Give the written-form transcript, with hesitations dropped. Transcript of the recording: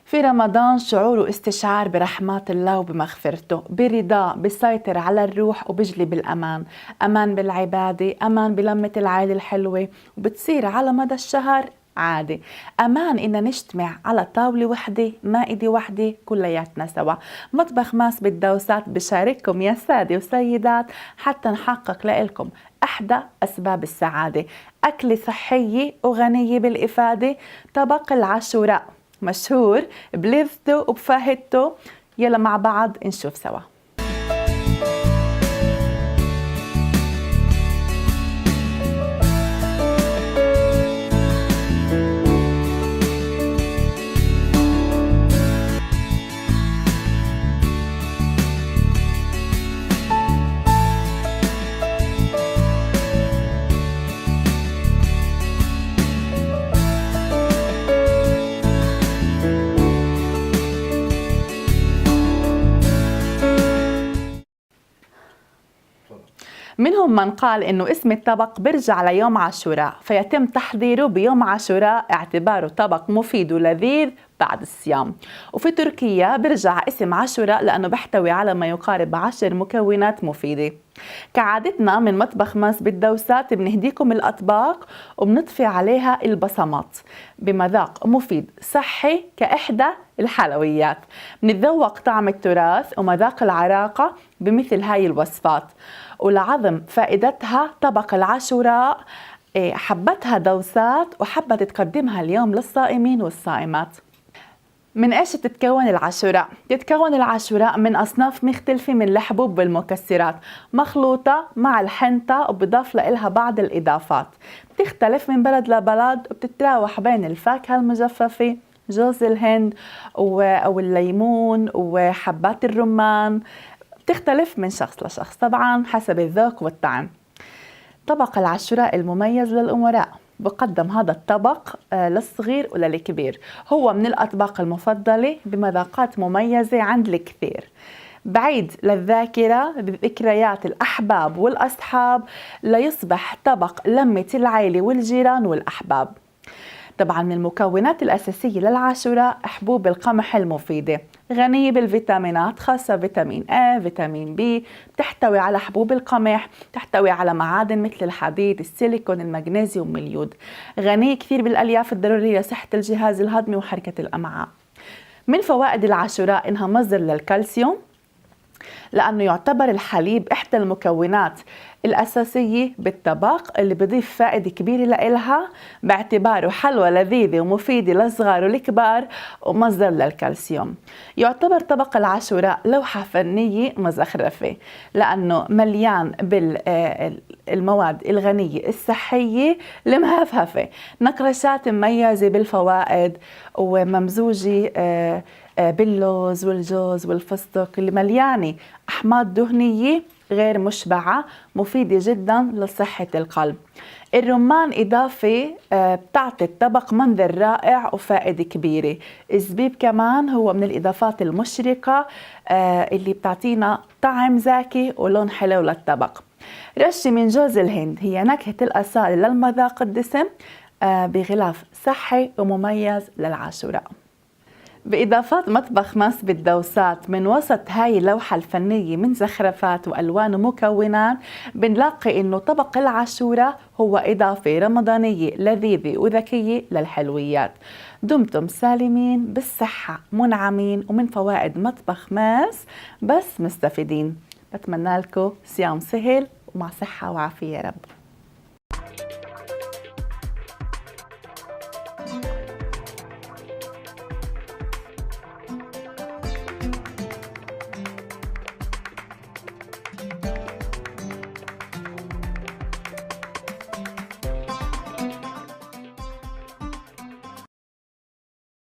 في رمضان شعور واستشعار برحمات الله وبمغفرته، برضاه بيسيطر على الروح وبجلب الأمان، أمان بالعبادة، أمان بلمة العائلة الحلوة، وبتصير على مدى الشهر عادي، أمان إن نجتمع على طاولة وحدة، مائدة وحدة كلياتنا سوا. مطبخ ماس بالدوسات بشارككم يا سادة وسيدات حتى نحقق لإلكم أحدى أسباب السعادة، أكلة صحية وغنية بالإفادة، طبق العاشوراء مشهور بلذته وبفاهته. يلا مع بعض نشوف سوا. منهم من قال إنه اسم الطبق برجع ليوم عاشوراء، فيتم تحضيره بيوم عاشوراء اعتباره طبق مفيد ولذيذ بعد الصيام. وفي تركيا برجع اسم عاشوراء لأنه بيحتوي على ما يقارب 10 مكونات مفيدة. كعادتنا من مطبخ ماس بالدوسات بنهديكم الأطباق وبنضفي عليها البصمات بمذاق مفيد صحي كإحدى الحلويات. بنتذوق طعم التراث ومذاق العراقة بمثل هاي الوصفات. ولعظم فائدتها طبق العاشوراء حبتها دوسات وحبت تقدمها اليوم للصائمين والصائمات. من ايش بتتكون العاشوراء؟ بتتكون العاشوراء من اصناف مختلفة من الحبوب والمكسرات مخلوطة مع الحنطة وبضاف لها بعض الاضافات بتختلف من بلد لبلد وبتتراوح بين الفاكهة المجففة، جوز الهند او الليمون وحبات الرمان، بتختلف من شخص لشخص طبعا حسب الذوق والطعم. طبق العاشوراء المميز للأمراء بقدم هذا الطبق للصغير وللكبير، هو من الأطباق المفضلة بمذاقات مميزة عند الكثير، بعيد للذاكرة بذكريات الأحباب والأصحاب ليصبح طبق لمة العيلة والجيران والأحباب. طبعا من المكونات الأساسية للعاشوراء حبوب القمح المفيدة غنية بالفيتامينات خاصة فيتامين A، فيتامين B، بتحتوي على حبوب القمح، تحتوي على معادن مثل الحديد، السيليكون، المغنيسيوم واليود، غنية كثير بالألياف الضرورية لصحة الجهاز الهضمي وحركة الأمعاء. من فوائد العاشوراء إنها مصدر للكالسيوم لأنه يعتبر الحليب إحدى المكونات الأساسية بالطبق اللي بضيف فائدة كبيرة لإلها باعتباره حلوى لذيذة ومفيدة للصغار والكبار ومصدر للكالسيوم. يعتبر طبق العاشوراء لوحة فنية مزخرفة لأنه مليان بالمواد الغنية الصحية المهفهفة، نقرشات مميزة بالفوائد وممزوجة باللوز والجوز والفستق اللي مليانة أحماض دهنية غير مشبعة مفيدة جدا لصحة القلب. الرمان إضافة بتعطي الطبق منظر رائع وفائدة كبيرة. الزبيب كمان هو من الإضافات المشرقة اللي بتعطينا طعم زاكي ولون حلو للطبق. رشة من جوز الهند هي نكهة الأصالة للمذاق الدسم بغلاف صحي ومميز للعاشوراء. بإضافات مطبخ ماس بالدوسات من وسط هاي اللوحة الفنية من زخرفات وألوان ومكونات بنلاقي إنه طبق العاشوراء هو إضافة رمضانية لذيذة وذكية للحلويات. دمتم سالمين بالصحة منعمين ومن فوائد مطبخ ماس بس مستفيدين. بتمنى لكم صيام سهل ومع صحة وعافية يا رب.